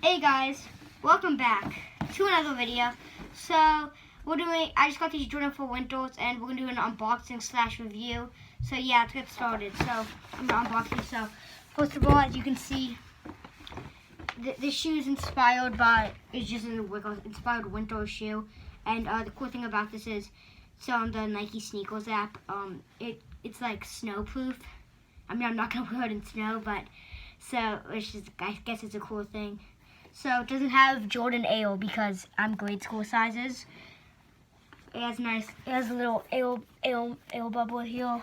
Hey guys, welcome back to another video. So I just got these Jordan 4 Winters and we're gonna do an unboxing / review. So yeah, let's get started. So I'm gonna unbox these. So first of all, as you can see, this shoe is inspired by, it's just an inspired winter shoe. And the cool thing about this is, it's on the Nike Sneakers app. It's like snowproof. I mean, I'm not gonna wear it in snow, but so it's just, I guess it's a cool thing. So it doesn't have Jordan Ale because I'm grade school sizes. It has a little ale bubble here.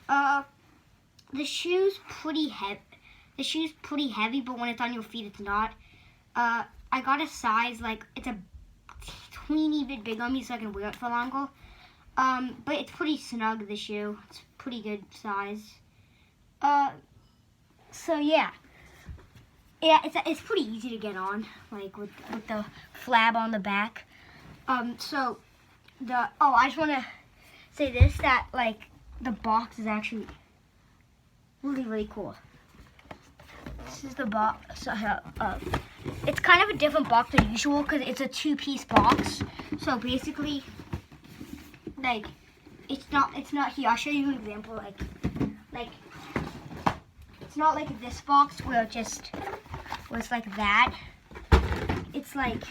The shoe's pretty heavy. The shoe's pretty heavy, but when it's on your feet, it's not. I got a size, like, it's a teeny bit big on me so I can wear it for longer. But it's pretty snug, the shoe. It's pretty good size. So yeah. Yeah, it's pretty easy to get on, like with the flab on the back. I just want to say this, that like the box is actually really cool. This is the box. It's kind of a different box than usual because it's a 2-piece box. So basically, like it's not here. I'll show you an example. Like it's not like this box where it's like that. It's like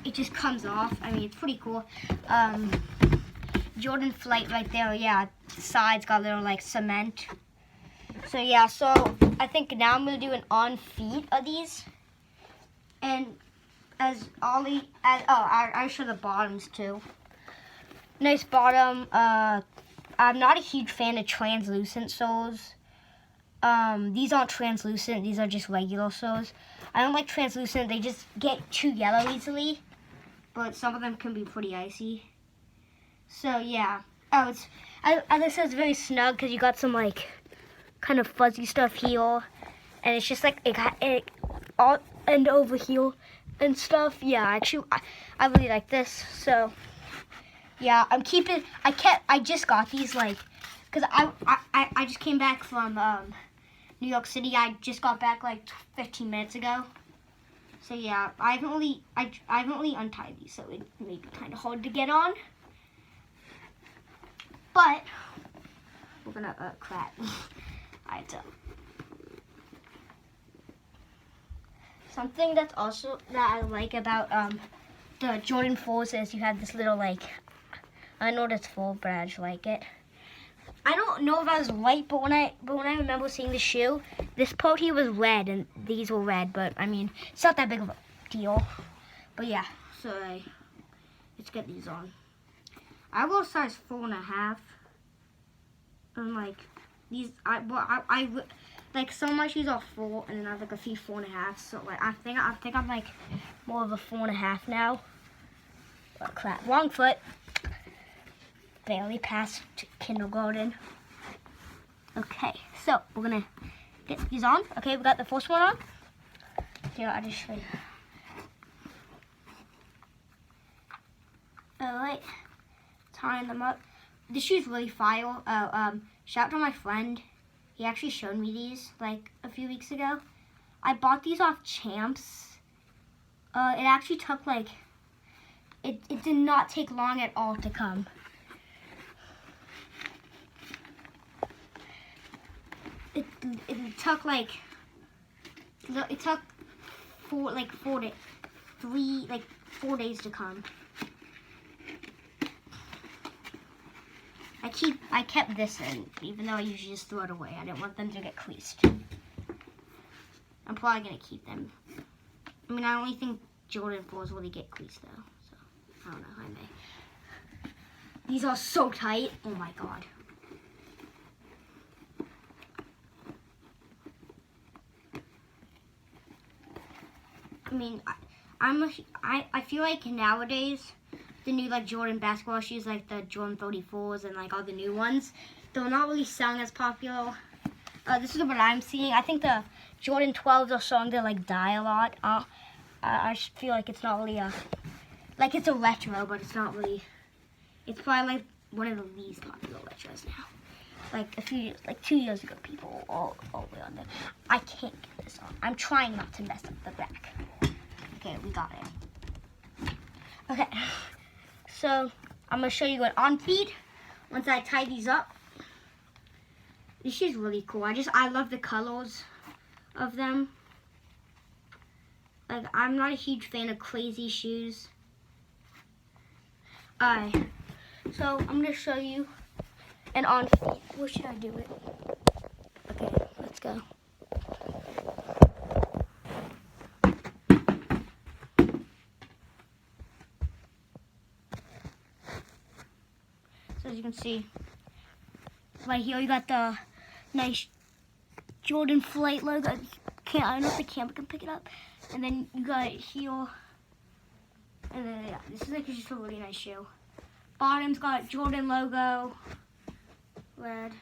it just comes off. I mean, it's pretty cool. Jordan Flight right there. Yeah, the sides got a little like cement. So yeah, so I think now I'm gonna do an on feet of these. And I'll show the bottoms too. Nice bottom. I'm not a huge fan of translucent soles. These aren't translucent, these are just regular soles. I don't like translucent, they just get too yellow easily, but some of them can be pretty icy. So yeah, as I said, it's very snug because you got some like kind of fuzzy stuff here, and it's just like it all and over here and stuff. Yeah, actually, I really like this. So yeah, I just got these like, cause I just came back from New York City. I just got back like 15 minutes ago. So yeah, I haven't really untied these, so it may be kind of hard to get on. But we're gonna crap. Alright, so something that's also that I like about the Jordan 4s is you have this little like, I know what it's for, but I just like it. I don't know if I was right, but when I remember seeing the shoe, this part here was red and these were red, but I mean, it's not that big of a deal. But yeah, so let's get these on. I go size 4.5, and like these, I like some of my shoes are 4, and then I have like a few 4.5. So like I think I'm like more of a 4.5 now. Oh, crap, wrong foot. Barely passed kindergarten. Okay, so we're gonna get these on. Okay, we got the first one on. Here, I'll just show you. Alright, tying them up. This shoe's really fire. Shout out to my friend. He actually showed me these like a few weeks ago. I bought these off Champs. It actually took like, it did not take long at all to come. It took like, it took 4 days to come. I kept this in, even though I usually just throw it away. I didn't want them to get creased. I'm probably gonna keep them. I mean, I only think Jordan 4s really get creased though, so I don't know, I may. These are so tight, oh my god. I mean, I feel like nowadays, the new like Jordan basketball shoes, like the Jordan 34s and like all the new ones, they're not really selling as popular. This is what I'm seeing. I think the Jordan 12s are starting to like die a lot. I just feel like it's not really like it's a retro, but it's not really. It's probably like one of the least popular retros now. Like 2 years ago, people were all the way on there. I can't get this on. I'm trying not to mess up the back. Okay, we got it. Okay, so I'm gonna show you an on feet once I tie these up. This shoe's really cool. I love the colors of them. Like, I'm not a huge fan of crazy shoes. Alright, so I'm gonna show you an on feet. Where should I do it? Okay, let's go. So as you can see, right here you got the nice Jordan Flight logo. I don't know if the camera can pick it up. And then you got it here. And then yeah, this is like just a really nice shoe. Bottom's got Jordan logo, red.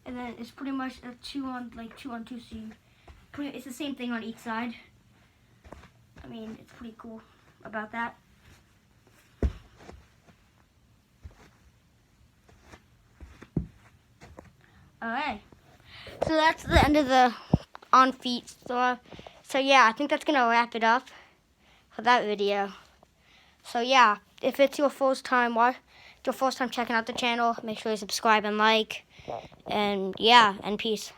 And then it's pretty much a two on two. So it's the same thing on each side. I mean, it's pretty cool about that. Alright, so that's the end of the on feet store. So yeah, I think that's gonna wrap it up for that video. So yeah, if it's your first time checking out the channel, make sure you subscribe and like. And yeah, and peace.